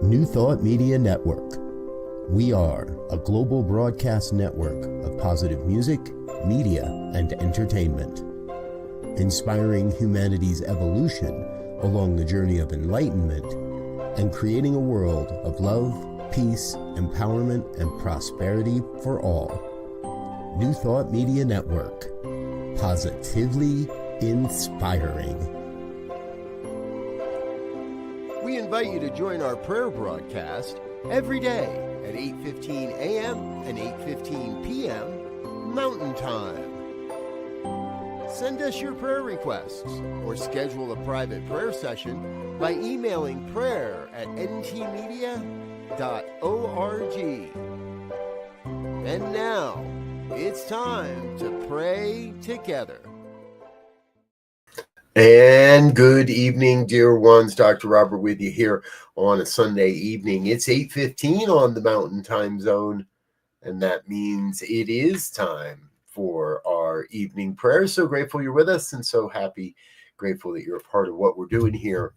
New Thought Media Network. We are a global broadcast network of positive music, media, and entertainment, inspiring humanity's evolution along the journey of enlightenment and creating a world of love, peace, empowerment, and prosperity for all. New Thought Media Network. Positively inspiring. We invite you to join our prayer broadcast every day at 8:15 a.m. and 8:15 p.m. Mountain Time. Send us your prayer requests or schedule a private prayer session by emailing prayer@ntmedia.org. And now, it's time to pray together. And good evening, dear ones. Dr. Robert with you here on a Sunday evening. It's 8:15 on the Mountain Time Zone, and that means it is time for our evening prayer. So grateful you're with us and so happy, grateful that you're a part of what we're doing here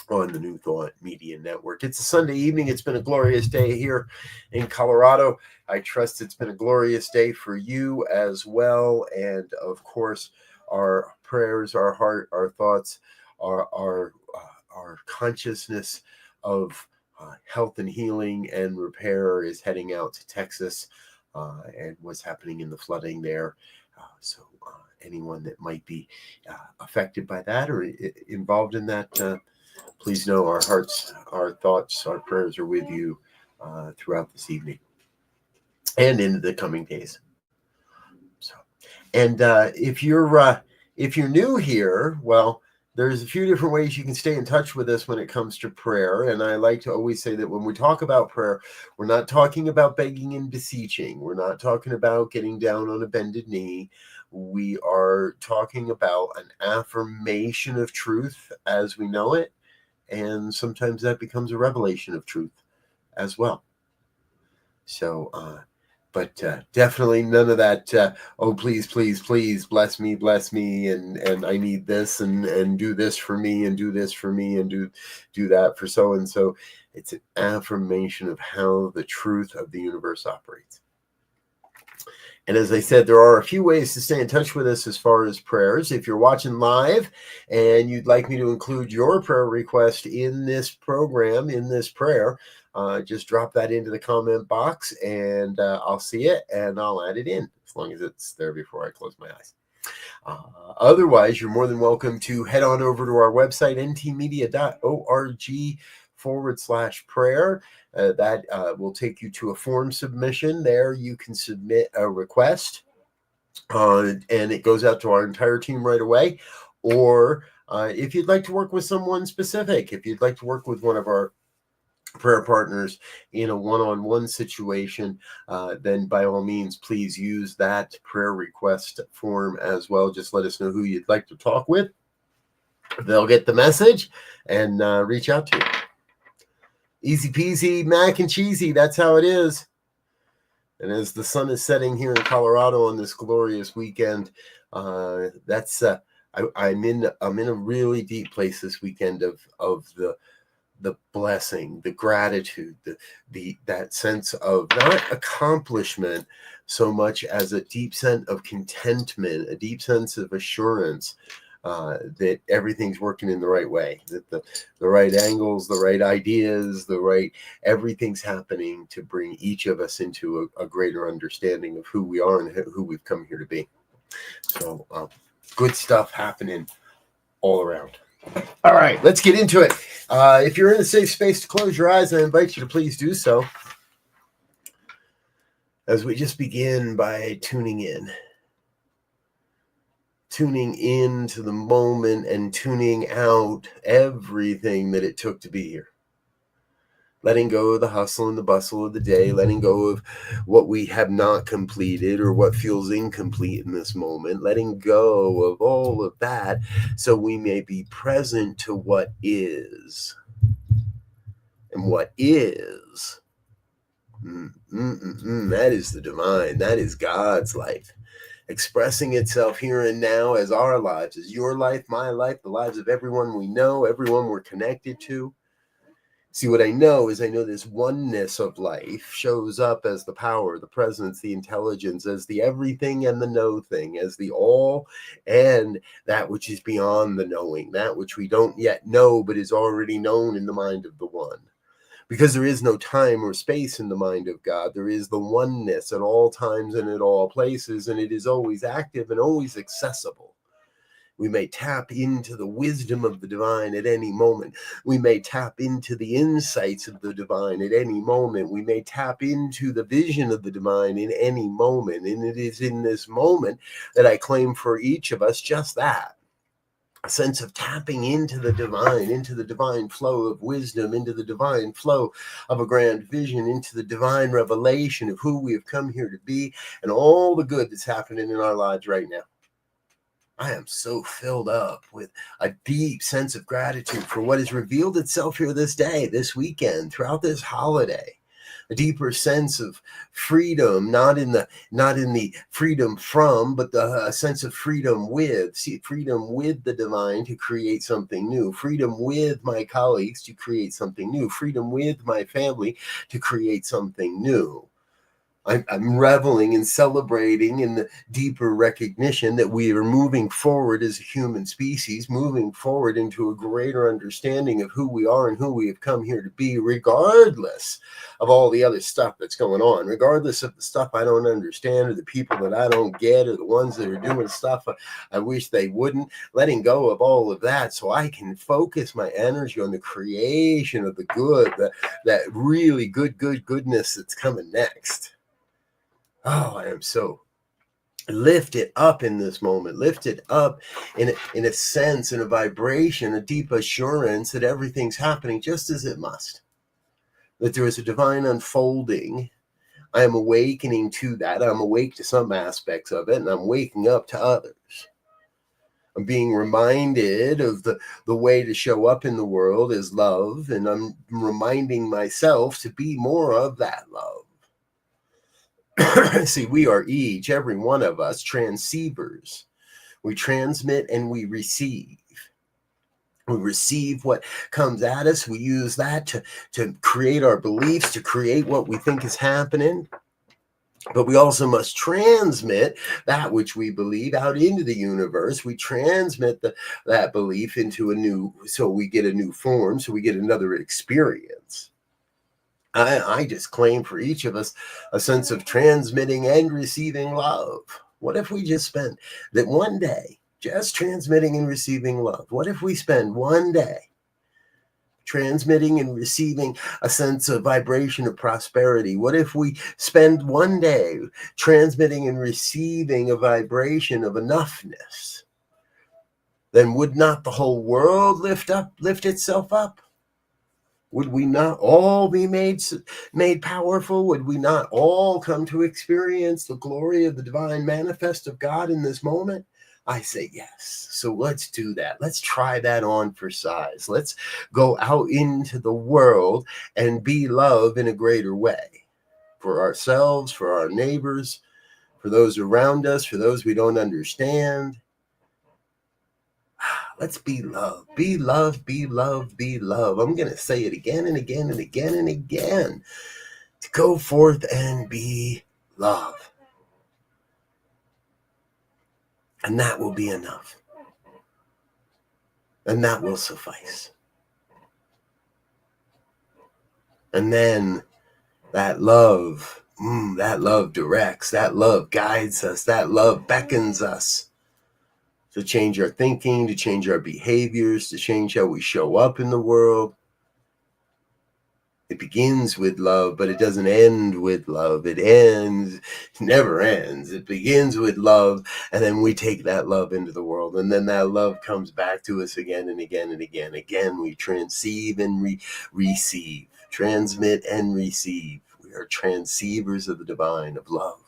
on the New Thought Media Network. It's a Sunday evening. It's been a glorious day here in Colorado. I trust it's been a glorious day for you as well. And of course, our prayers, our heart, our thoughts, our consciousness of health and healing and repair is heading out to Texas and what's happening in the flooding there. So anyone that might be affected by that or involved in that, please know our hearts, our thoughts, our prayers are with you throughout this evening and into the coming days. So, and if you're new here, well, there's a few different ways you can stay in touch with us when it comes to prayer. And I like to always say that when we talk about prayer, we're not talking about begging and beseeching. We're not talking about getting down on a bended knee. We are talking about an affirmation of truth as we know it. And sometimes that becomes a revelation of truth as well. So, but definitely none of that, oh, please, please, please, bless me, and I need this, and do this for me, and do this for me, and do that for so-and-so. It's an affirmation of how the truth of the universe operates. And as I said, there are a few ways to stay in touch with us as far as prayers. If you're watching live and you'd like me to include your prayer request in this program, in this prayer, just drop that into the comment box and I'll see it and I'll add it in as long as it's there before I close my eyes. Otherwise, you're more than welcome to head on over to our website, ntmedia.org/prayer. That will take you to a form submission. There you can submit a request and it goes out to our entire team right away. Or if you'd like to work with someone specific, if you'd like to work with one of our prayer partners in a one-on-one situation, then by all means, please use that prayer request form as well. Just let us know who you'd like to talk with. They'll get the message and reach out to you. Easy peasy, mac and cheesy. That's how it is. And as the sun is setting here in Colorado on this glorious weekend, I'm in a really deep place this weekend of the blessing, the gratitude, that sense of not accomplishment so much as a deep sense of contentment, a deep sense of assurance that everything's working in the right way, that the right angles, the right ideas, everything's happening to bring each of us into a greater understanding of who we are and who we've come here to be. So good stuff happening all around. All right, let's get into it. If you're in a safe space to close your eyes, I invite you to please do so as we just begin by tuning in to the moment and tuning out everything that it took to be here. Letting go of the hustle and the bustle of the day, letting go of what we have not completed or what feels incomplete in this moment, letting go of all of that so we may be present to what is. And what is, that is the divine, that is God's life, expressing itself here and now as our lives, as your life, my life, the lives of everyone we know, everyone we're connected to. See, what I know is I know this oneness of life shows up as the power, the presence, the intelligence, as the everything and the no thing, as the all and that which is beyond the knowing, that which we don't yet know but is already known in the mind of the one. Because there is no time or space in the mind of God. There is the oneness at all times and at all places, and it is always active and always accessible. We may tap into the wisdom of the divine at any moment. We may tap into the insights of the divine at any moment. We may tap into the vision of the divine in any moment. And it is in this moment that I claim for each of us just that. A sense of tapping into the divine flow of wisdom, into the divine flow of a grand vision, into the divine revelation of who we have come here to be and all the good that's happening in our lives right now. I am so filled up with a deep sense of gratitude for what has revealed itself here this day, this weekend, throughout this holiday. A deeper sense of freedom, not in the freedom from, but a sense of freedom with. See, freedom with the divine to create something new. Freedom with my colleagues to create something new. Freedom with my family to create something new. I'm reveling and celebrating in the deeper recognition that we are moving forward as a human species, moving forward into a greater understanding of who we are and who we have come here to be, regardless of all the other stuff that's going on, regardless of the stuff I don't understand or the people that I don't get or the ones that are doing stuff I wish they wouldn't, letting go of all of that so I can focus my energy on the creation of the good, that really goodness that's coming next. Oh, I am so lifted up in this moment, lifted up in a sense, in a vibration, a deep assurance that everything's happening just as it must, that there is a divine unfolding. I am awakening to that. I'm awake to some aspects of it, and I'm waking up to others. I'm being reminded of the way to show up in the world is love, and I'm reminding myself to be more of that love. See, we are each, every one of us, transceivers. We transmit and we receive. We receive what comes at us. We use that to create our beliefs, to create what we think is happening. But we also must transmit that which we believe out into the universe. We transmit that belief into so we get a new form, so we get another experience. I just claim for each of us a sense of transmitting and receiving love. What if we just spent that one day just transmitting and receiving love? What if we spend one day transmitting and receiving a sense of vibration of prosperity? What if we spend one day transmitting and receiving a vibration of enoughness? Then would not the whole world lift itself up? Would we not all be made powerful? Would we not all come to experience the glory of the divine manifest of God in this moment? I say yes. So let's do that. Let's try that on for size. Let's go out into the world and be love in a greater way for ourselves, for our neighbors, for those around us, for those we don't understand. Let's be love, be love, be love, be love. I'm going to say it again and again and again and again. To go forth and be love. And that will be enough. And that will suffice. And then that love directs, that love guides us, that love beckons us to change our thinking, to change our behaviors, to change how we show up in the world. It begins with love, but it doesn't end with love. It never ends. It begins with love, and then we take that love into the world, and then that love comes back to us again and again and again. Again, we transceive and receive, transmit and receive. We are transceivers of the divine, of love.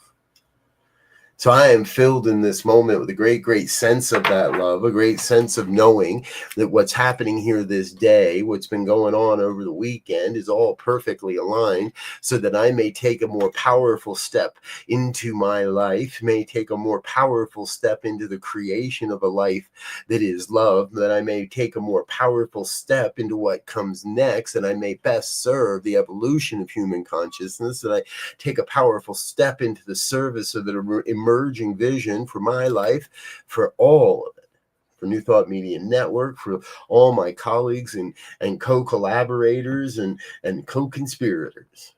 So I am filled in this moment with a great, great sense of that love, a great sense of knowing that what's happening here this day, what's been going on over the weekend is all perfectly aligned so that I may take a more powerful step into my life, may take a more powerful step into the creation of a life that is love, that I may take a more powerful step into what comes next, and I may best serve the evolution of human consciousness, that I take a powerful step into the service of the emerging vision for my life, for all of it, for New Thought Media Network, for all my colleagues and co-collaborators and co-conspirators,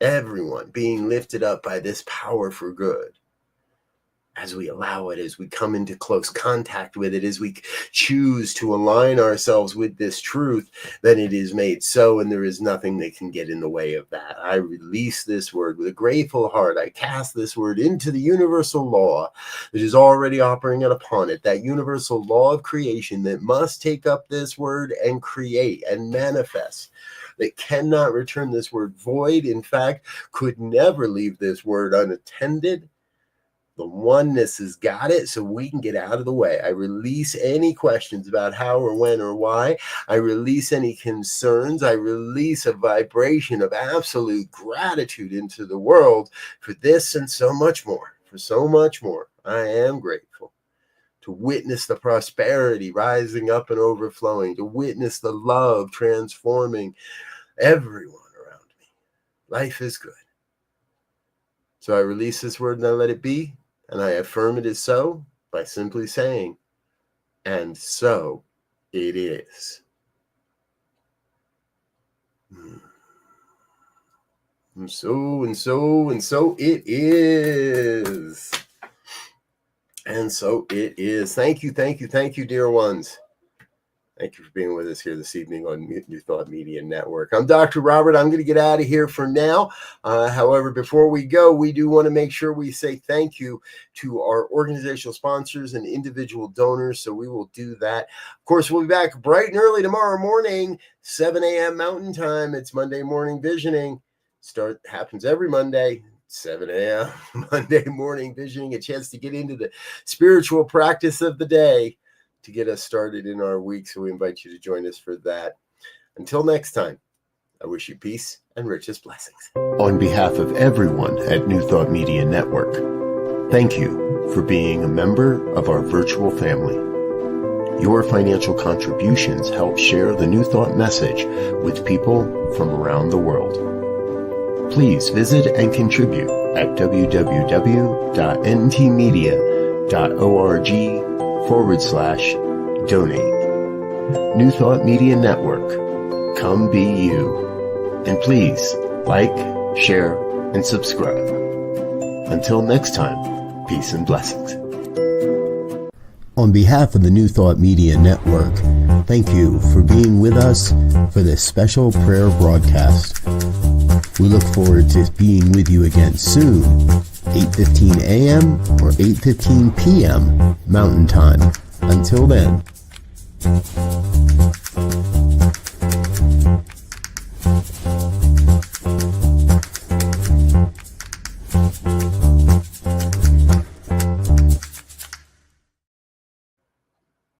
everyone being lifted up by this power for good. As we allow it, as we come into close contact with it, as we choose to align ourselves with this truth, then it is made so, and there is nothing that can get in the way of that. I release this word with a grateful heart. I cast this word into the universal law that is already operating upon it, that universal law of creation that must take up this word and create and manifest, that cannot return this word void, in fact, could never leave this word unattended. The oneness has got it, so we can get out of the way. I release any questions about how or when or why. I release any concerns. I release a vibration of absolute gratitude into the world for this and so much more. For so much more. I am grateful to witness the prosperity rising up and overflowing, to witness the love transforming everyone around me. Life is good. So I release this word and I let it be. And I affirm it is so by simply saying, and so it is. And so it is. And so it is. Thank you, dear ones. Thank you for being with us here this evening on New Thought Media Network. I'm Dr. Robert. I'm going to get out of here for now. However, before we go, we do want to make sure we say thank you to our organizational sponsors and individual donors. So we will do that. Of course, we'll be back bright and early tomorrow morning, 7 a.m. Mountain Time. It's Monday morning visioning. Happens every Monday. 7 a.m. Monday morning visioning, a chance to get into the spiritual practice of the day to get us started in our week. So we invite you to join us for that. Until next time, I wish you peace and richest blessings. On behalf of everyone at New Thought Media Network, thank you for being a member of our virtual family. Your financial contributions help share the New Thought message with people from around the world. Please visit and contribute at www.ntmedia.org/donate. New Thought Media Network. Come be you. And please like, share, and subscribe. Until next time, peace and blessings. On behalf of the New Thought Media Network, thank you for being with us for this special prayer broadcast. We look forward to being with you again soon, 8:15 a.m. or 8:15 p.m. Mountain Time. Until then.